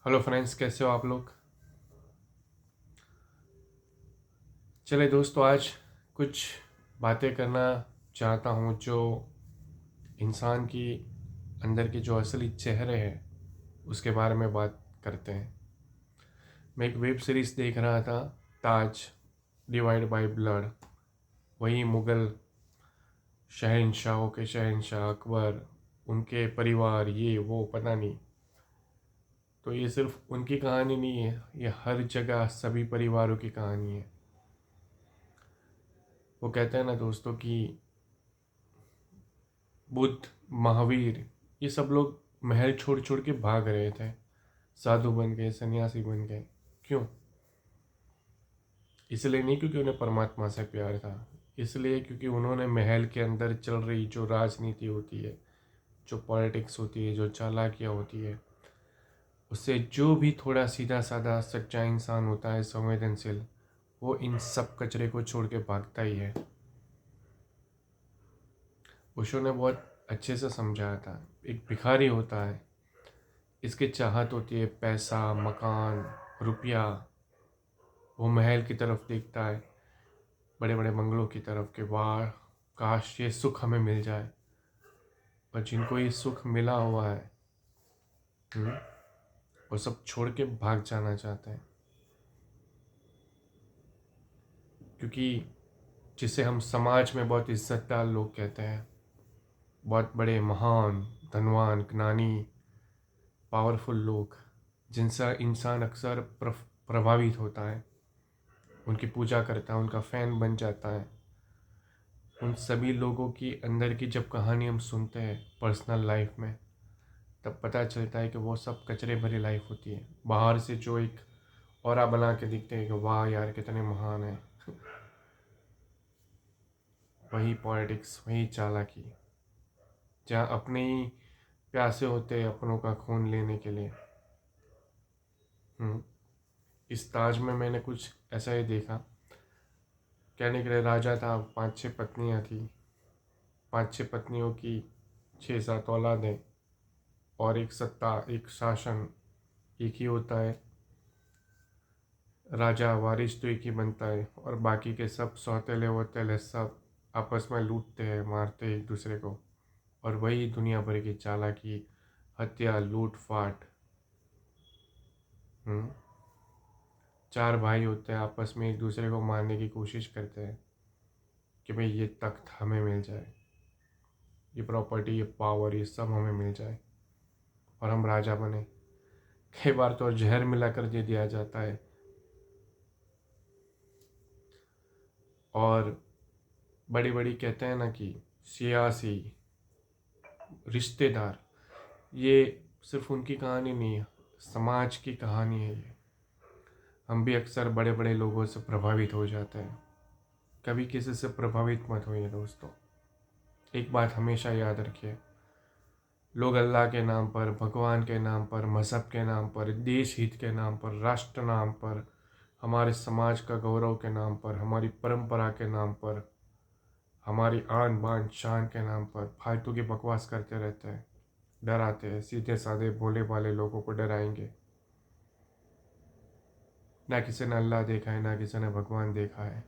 Hello friends, कैसे हो आप लोग। चले दोस्तों, आज कुछ बातें करना चाहता हूँ जो इंसान की अंदर के जो असली चेहरे हैं उसके बारे में बात करते हैं। मैं एक वेब सीरीज़ देख रहा था, ताज डिवाइड बाय ब्लड। वही मुग़ल शहंशाहों के शहंशाह अकबर, उनके परिवार, ये वो पता नहीं। तो ये सिर्फ उनकी कहानी नहीं है, ये हर जगह सभी परिवारों की कहानी है। वो कहते हैं ना दोस्तों कि बुद्ध, महावीर, ये सब लोग महल छोड़ छोड़ के भाग रहे थे, साधु बन गए, सन्यासी बन गए। क्यों? इसलिए नहीं क्योंकि उन्हें परमात्मा से प्यार था, इसलिए क्योंकि उन्होंने महल के अंदर चल रही जो राजनीति होती है, जो पॉलिटिक्स होती है, जो चालाकियाँ होती है, उससे जो भी थोड़ा सीधा साधा सच्चा इंसान होता है, संवेदनशील, वो इन सब कचरे को छोड़ के भागता ही है। ओशो ने बहुत अच्छे से समझाया था। एक भिखारी होता है, इसकी चाहत होती है पैसा, मकान, रुपया। वो महल की तरफ देखता है, बड़े बड़े बंगलों की तरफ, के वाह काश ये सुख हमें मिल जाए। पर जिनको ये सुख मिला हुआ है, हम्म, वो सब छोड़ के भाग जाना चाहते हैं। क्योंकि जिसे हम समाज में बहुत इज्जतदार लोग कहते हैं, बहुत बड़े महान, धनवान, ज्ञानी, पावरफुल लोग, जिनसे इंसान अक्सर प्रभावित होता है, उनकी पूजा करता है, उनका फैन बन जाता है। उन सभी लोगों की अंदर की जब कहानी हम सुनते हैं पर्सनल लाइफ में, तब पता चलता है कि वो सब कचरे भरी लाइफ होती है। बाहर से जो एक ऑरा बना के दिखते हैं कि वाह यार कितने महान है, वही पॉलिटिक्स, वही चालाकी, जहाँ अपने ही प्यासे होते हैं अपनों का खून लेने के लिए। इस ताज में मैंने कुछ ऐसा ही देखा। कहने के लिए राजा था, 5-6 पत्नियाँ थी, 5-6 पत्नियों की 6-7 औलादें, और एक सत्ता, एक शासन एक ही होता है। राजा वारिस तो एक ही बनता है, और बाकी के सब सौतेले वोतेले सब आपस में लूटते हैं, मारते हैं एक दूसरे को। और वही दुनिया भर की चालाकी, हत्या, लूट फाट। हम्म 4 भाई होते हैं, आपस में एक दूसरे को मारने की कोशिश करते हैं कि भाई ये तख्त हमें मिल जाए, ये प्रॉपर्टी, ये पावर, ये सब हमें मिल जाए और हम राजा बने। कई बार तो जहर मिला कर दे दिया जाता है। और बड़ी बड़ी कहते हैं ना कि सियासी रिश्तेदार, ये सिर्फ उनकी कहानी नहीं है, समाज की कहानी है ये। हम भी अक्सर बड़े बड़े लोगों से प्रभावित हो जाते हैं। कभी किसी से प्रभावित मत होइए दोस्तों। एक बात हमेशा याद रखिए, लोग अल्लाह के नाम पर, भगवान के नाम पर, मज़हब के नाम पर, देश हित के नाम पर, राष्ट्र नाम पर, हमारे समाज का गौरव के नाम पर, हमारी परंपरा के नाम पर, हमारी आन बान शान के नाम पर फालतू की बकवास करते रहते हैं, डराते हैं। सीधे साधे भोले भाले लोगों को डराएंगे। ना किसी ने अल्लाह देखा है, ना किसी ने भगवान देखा है।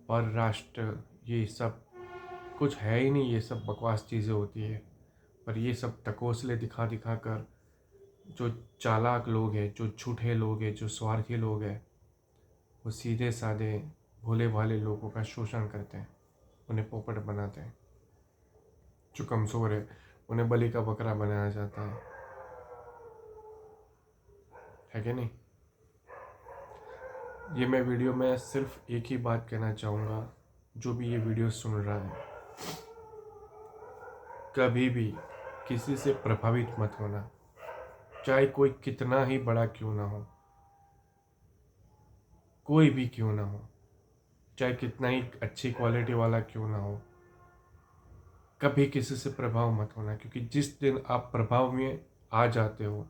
और राष्ट्र, ये सब कुछ है ही नहीं, ये सब बकवास चीज़ें होती है। पर ये सब टकोसले दिखा दिखा कर जो चालाक लोग हैं, जो झूठे लोग हैं, जो स्वार्थी लोग हैं, वो सीधे साधे भोले भाले लोगों का शोषण करते हैं, उन्हें पोपट बनाते हैं। जो कमज़ोर है उन्हें बलि का बकरा बनाया जाता है कि नहीं। ये मैं वीडियो में सिर्फ एक ही बात कहना चाहूँगा, जो भी ये वीडियो सुन रहा है, कभी भी किसी से प्रभावित मत होना, चाहे कोई कितना ही बड़ा क्यों ना हो, कोई भी क्यों ना हो, चाहे कितना ही अच्छी क्वालिटी वाला क्यों ना हो। कभी किसी से प्रभाव मत होना, क्योंकि जिस दिन आप प्रभाव में आ जाते हो,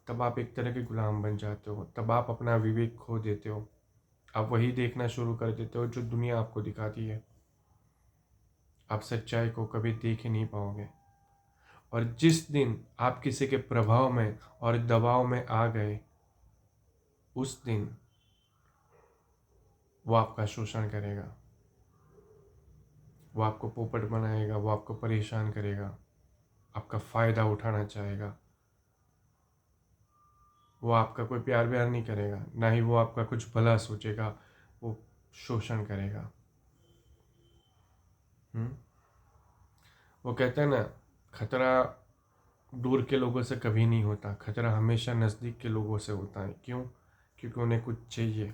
तब आप एक तरह के गुलाम बन जाते हो, तब आप अपना विवेक खो देते हो। आप वही देखना शुरू कर देते हो जो दुनिया आपको दिखाती है। आप सच्चाई को कभी देख ही नहीं पाओगे। और जिस दिन आप किसी के प्रभाव में और दबाव में आ गए, उस दिन वो आपका शोषण करेगा, वो आपको पोपट बनाएगा, वो आपको परेशान करेगा, आपका फ़ायदा उठाना चाहेगा। वो आपका कोई प्यार व्यार नहीं करेगा, ना ही वो आपका कुछ भला सोचेगा, वो शोषण करेगा। वो कहते हैं ना, खतरा दूर के लोगों से कभी नहीं होता, खतरा हमेशा नज़दीक के लोगों से होता है। क्यों? क्योंकि उन्हें कुछ चाहिए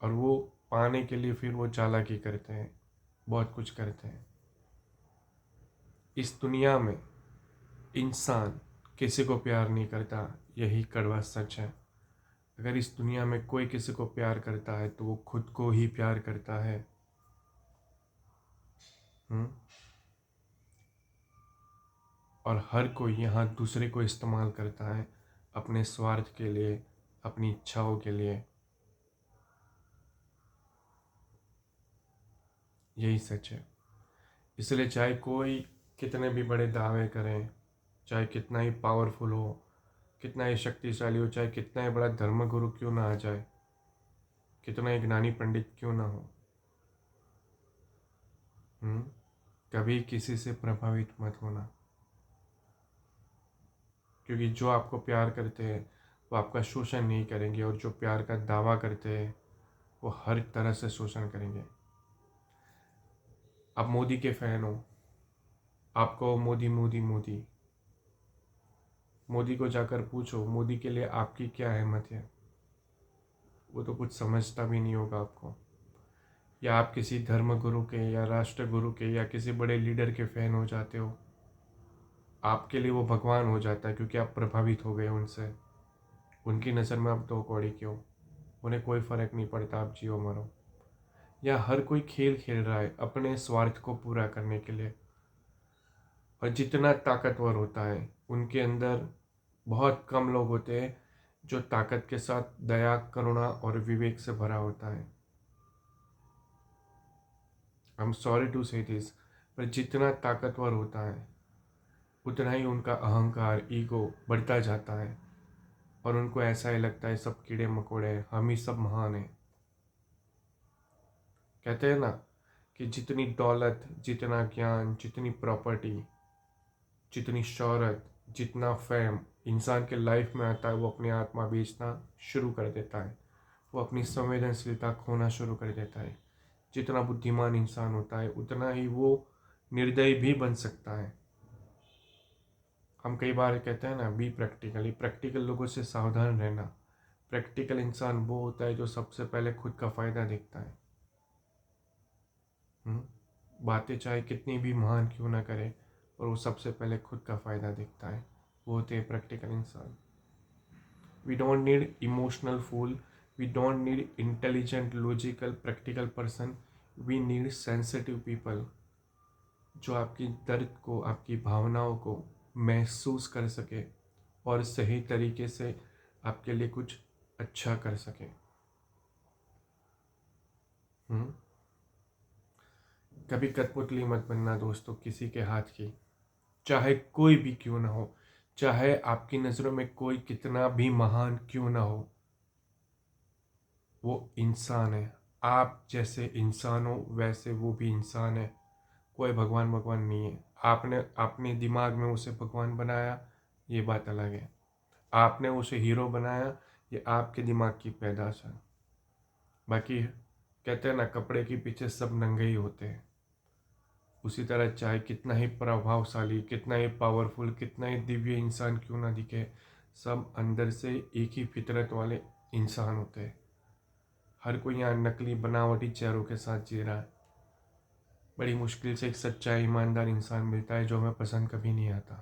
और वो पाने के लिए फिर वो चालाकी करते हैं, बहुत कुछ करते हैं। इस दुनिया में इंसान किसी को प्यार नहीं करता, यही कड़वा सच है। अगर इस दुनिया में कोई किसी को प्यार करता है तो वो खुद को ही प्यार करता है। हम्म और हर कोई यहाँ दूसरे को इस्तेमाल करता है अपने स्वार्थ के लिए, अपनी इच्छाओं के लिए। यही सच है। इसलिए चाहे कोई कितने भी बड़े दावे करें, चाहे कितना ही पावरफुल हो, कितना ही शक्तिशाली हो, चाहे कितना ही बड़ा धर्मगुरु क्यों ना आ जाए, कितना ही ज्ञानी पंडित क्यों ना हो, कभी किसी से प्रभावित मत होना। क्योंकि जो आपको प्यार करते हैं वो आपका शोषण नहीं करेंगे, और जो प्यार का दावा करते हैं वो हर तरह से शोषण करेंगे। आप मोदी के फैन हो, आपको मोदी मोदी मोदी, मोदी को जाकर पूछो मोदी के लिए आपकी क्या अहमत है, वो तो कुछ समझता भी नहीं होगा आपको। या आप किसी धर्म गुरु के या राष्ट्र गुरु के या किसी बड़े लीडर के फैन हो जाते हो, आपके लिए वो भगवान हो जाता है, क्योंकि आप प्रभावित हो गए उनसे। उनकी नज़र में आप दो कौड़ी क्यों, उन्हें कोई फ़र्क नहीं पड़ता आप जियो मरो। या हर कोई खेल खेल रहा है अपने स्वार्थ को पूरा करने के लिए। और जितना ताकतवर होता है उनके अंदर बहुत कम लोग होते हैं जो ताकत के साथ दया, करुणा और विवेक से भरा होता है। आई एम सॉरी टू से दिस, पर जितना ताकतवर होता है उतना ही उनका अहंकार, ईगो बढ़ता जाता है, और उनको ऐसा ही लगता है सब कीड़े मकोड़े हैं, हम ही सब महान हैं। कहते हैं ना कि जितनी दौलत, जितना ज्ञान, जितनी प्रॉपर्टी, जितनी शोहरत, जितना फेम इंसान के लाइफ में आता है, वो अपनी आत्मा बेचना शुरू कर देता है, वो अपनी संवेदनशीलता खोना शुरू कर देता है। जितना बुद्धिमान इंसान होता है उतना ही वो निर्दयी भी बन सकता है। हम कई बार कहते हैं ना, बी प्रैक्टिकली, प्रैक्टिकल लोगों से सावधान रहना। प्रैक्टिकल इंसान वो होता है जो सबसे पहले खुद का फ़ायदा देखता है। बातें चाहे कितनी भी महान क्यों ना करे, और वो सबसे पहले खुद का फ़ायदा देखता है, वो होते हैं प्रैक्टिकल इंसान। We don't need emotional fool, we don't need intelligent logical practical person, we need sensitive people, जो आपकी दर्द को, आपकी भावनाओं को महसूस कर सके और सही तरीके से आपके लिए कुछ अच्छा कर सके। कभी कठपुतली मत बनना दोस्तों किसी के हाथ की, चाहे कोई भी क्यों ना हो, चाहे आपकी नज़रों में कोई कितना भी महान क्यों ना हो, वो इंसान है। आप जैसे इंसान हो वैसे वो भी इंसान है। कोई भगवान भगवान नहीं है। आपने अपने दिमाग में उसे भगवान बनाया, ये बात अलग है। आपने उसे हीरो बनाया, ये आपके दिमाग की पैदाश है। बाकी कहते हैं ना, कपड़े के पीछे सब नंगे ही होते हैं। उसी तरह चाहे कितना ही प्रभावशाली, कितना ही पावरफुल, कितना ही दिव्य इंसान क्यों ना दिखे, सब अंदर से एक ही फितरत वाले इंसान होते हैं। हर कोई यहाँ नकली बनावटी चेहरों के साथ जी रहा है। बड़ी मुश्किल से एक सच्चा ईमानदार इंसान मिलता है जो हमें पसंद कभी नहीं आता।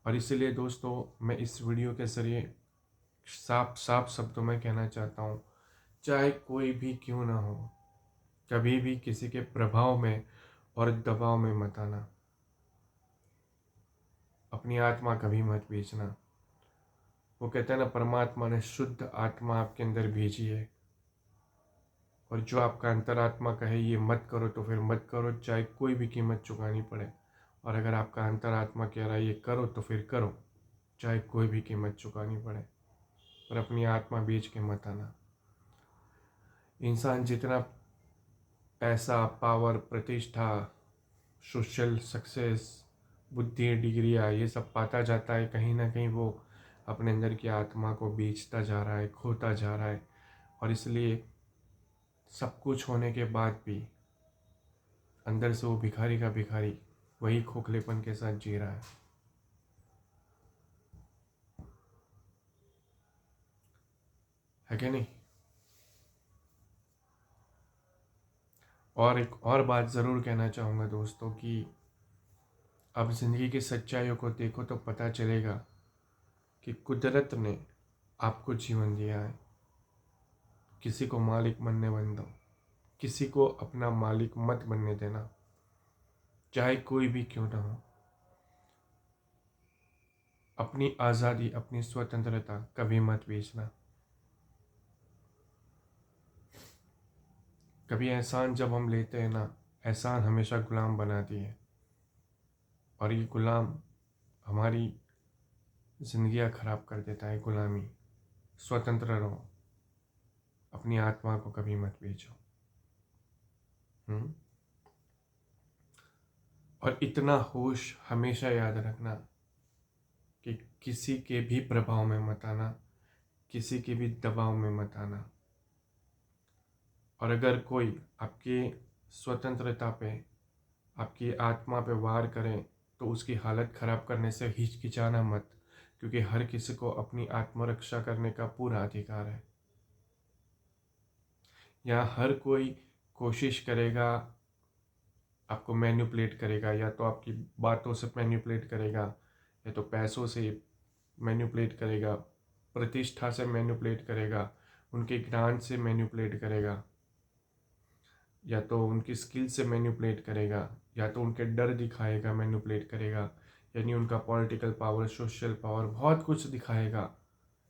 और इसीलिए दोस्तों, मैं इस वीडियो के ज़रिए साफ साफ शब्दों में कहना चाहता हूँ, चाहे कोई भी क्यों ना हो, कभी भी किसी के प्रभाव में और दबाव में मत आना। अपनी आत्मा कभी मत बेचना। वो कहते हैं ना, परमात्मा ने शुद्ध आत्मा आपके अंदर भेजी है, और जो आपका अंतरात्मा कहे ये मत करो तो फिर मत करो, चाहे कोई भी कीमत चुकानी पड़े। और अगर आपका अंतरात्मा कह रहा है ये करो तो फिर करो, चाहे कोई भी कीमत चुकानी पड़े। पर अपनी आत्मा बेच के मत आना। इंसान जितना पैसा, पावर, प्रतिष्ठा, सोशल सक्सेस, बुद्धि, डिग्रियाँ ये सब पाता जाता है, कहीं ना कहीं वो अपने अंदर की आत्मा को बेचता जा रहा है, खोता जा रहा है। और इसलिए सब कुछ होने के बाद भी अंदर से वो भिखारी का भिखारी वही खोखलेपन के साथ जी रहा है कि नहीं? और एक और बात ज़रूर कहना चाहूँगा दोस्तों कि अब ज़िंदगी की सच्चाइयों को देखो तो पता चलेगा कि कुदरत ने आपको जीवन दिया है। किसी को मालिक बनने बन दो, किसी को अपना मालिक मत बनने देना, चाहे कोई भी क्यों ना हो। अपनी आज़ादी, अपनी स्वतंत्रता कभी मत बेचना। कभी एहसान जब हम लेते हैं ना, एहसान हमेशा गुलाम बनाती है। और ये गुलाम हमारी ज़िंदगियाँ ख़राब कर देता है। गुलामी, स्वतंत्र रहो, अपनी आत्मा को कभी मत बेचो। और इतना होश हमेशा याद रखना कि किसी के भी प्रभाव में मत आना, किसी के भी दबाव में मत आना। और अगर कोई आपके स्वतंत्रता पे, आपकी आत्मा पे वार करें तो उसकी हालत ख़राब करने से हिचकिचाना मत, क्योंकि हर किसी को अपनी आत्मरक्षा करने का पूरा अधिकार है। यहाँ हर कोई कोशिश करेगा, आपको मैनिपुलेट करेगा, या तो आपकी बातों से मैनिपुलेट करेगा, या तो पैसों से मैनिपुलेट करेगा, प्रतिष्ठा से मैनिपुलेट करेगा, उनके ज्ञान से मैनिपुलेट करेगा, या तो उनकी स्किल से मैनिपुलेट करेगा, या तो उनके डर दिखाएगा, मैनिपुलेट करेगा। यानी उनका पॉलिटिकल पावर, सोशल पावर, बहुत कुछ दिखाएगा।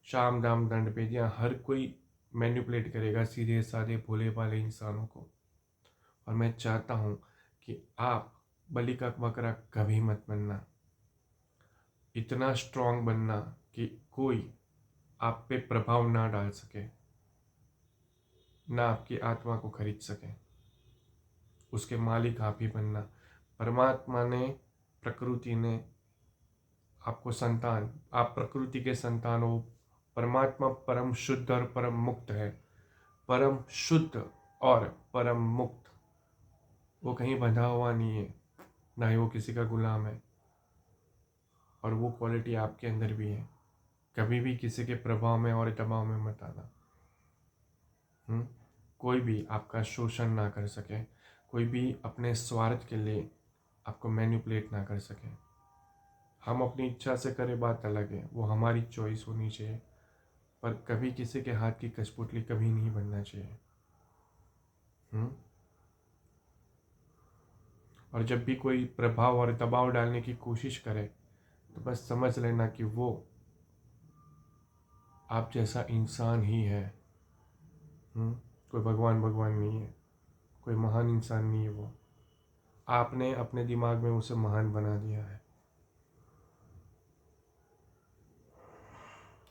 शाम दाम दंड पे यहाँ हर कोई मैनिपुलेट करेगा सीधे साधे भोले भाले इंसानों को। और मैं चाहता हूँ कि आप बलि का बकरा कभी मत बनना। इतना स्ट्रांग बनना कि कोई आप पे प्रभाव ना डाल सके, ना आपकी आत्मा को खरीद सके। उसके मालिक आप ही बनना। परमात्मा ने, प्रकृति ने आपको संतान, आप प्रकृति के संतान हो। परमात्मा परम शुद्ध और परम मुक्त है। परम शुद्ध और परम मुक्त, वो कहीं बंधा हुआ नहीं है, ना ही वो किसी का गुलाम है। और वो क्वालिटी आपके अंदर भी है। कभी भी किसी के प्रभाव में और दबाव में मत आना। कोई भी आपका शोषण ना कर सके, कोई भी अपने स्वार्थ के लिए आपको मैनिपुलेट ना कर सके। हम अपनी इच्छा से करें बात अलग है, वो हमारी चॉइस होनी चाहिए, पर कभी किसी के हाथ की कठपुतली कभी नहीं बनना चाहिए। और जब भी कोई प्रभाव और दबाव डालने की कोशिश करे तो बस समझ लेना कि वो आप जैसा इंसान ही है। कोई भगवान भगवान नहीं है, कोई महान इंसान नहीं है वो। आपने अपने दिमाग में उसे महान बना दिया है।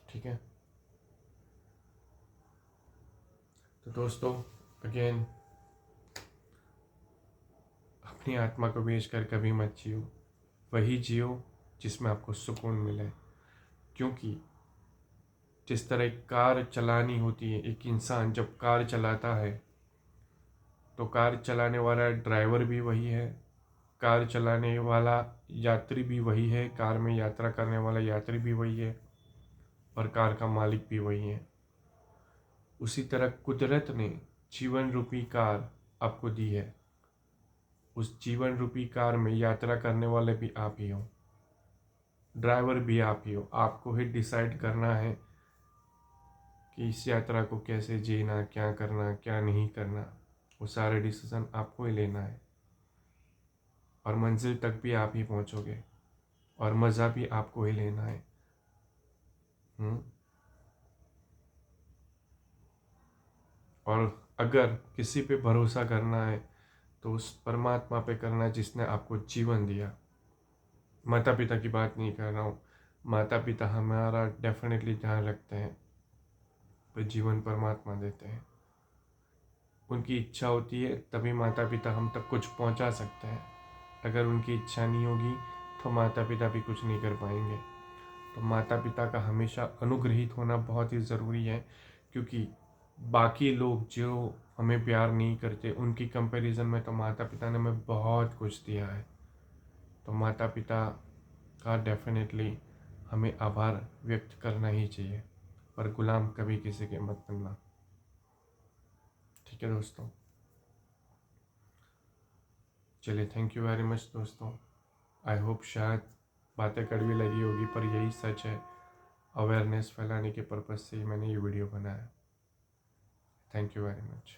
ठीक है, तो दोस्तों अगेन, अपनी आत्मा को बेचकर कभी मत जियो। वही जियो जिसमें आपको सुकून मिले। क्योंकि जिस तरह एक कार चलानी होती है, एक इंसान जब कार चलाता है तो कार चलाने वाला ड्राइवर भी वही है, कार चलाने वाला यात्री भी वही है, कार में यात्रा करने वाला यात्री भी वही है, और कार का मालिक भी वही है। उसी तरह कुदरत ने जीवन रूपी कार आपको दी है। उस जीवन रूपी कार में यात्रा करने वाले भी आप ही हो, ड्राइवर भी आप ही हो। आपको ही डिसाइड करना है कि इस यात्रा को कैसे जीना, क्या करना, क्या नहीं करना। वो सारे डिसीजन आपको ही लेना है। और मंजिल तक भी आप ही पहुंचोगे, और मज़ा भी आपको ही लेना है। और अगर किसी पे भरोसा करना है तो उस परमात्मा पे करना है जिसने आपको जीवन दिया। माता पिता की बात नहीं कर रहा हूँ, माता पिता हमारा डेफिनेटली ध्यान रखते हैं, पर जीवन परमात्मा देते हैं। उनकी इच्छा होती है तभी माता पिता हम तक कुछ पहुंचा सकते हैं। अगर उनकी इच्छा नहीं होगी तो माता पिता भी कुछ नहीं कर पाएंगे। तो माता पिता का हमेशा अनुग्रहित होना बहुत ही ज़रूरी है, क्योंकि बाकी लोग जो हमें प्यार नहीं करते उनकी कंपैरिजन में तो माता पिता ने हमें बहुत कुछ दिया है। तो माता पिता का डेफिनेटली हमें आभार व्यक्त करना ही चाहिए, पर गुलाम कभी किसी के मत बनना। ठीक है दोस्तों, चलिए, थैंक यू वेरी मच दोस्तों। आई होप शायद बातें कड़वी लगी होगी, पर यही सच है। अवेयरनेस फैलाने के पर्पज़ से ही मैंने ये वीडियो बनाया। Thank you very much.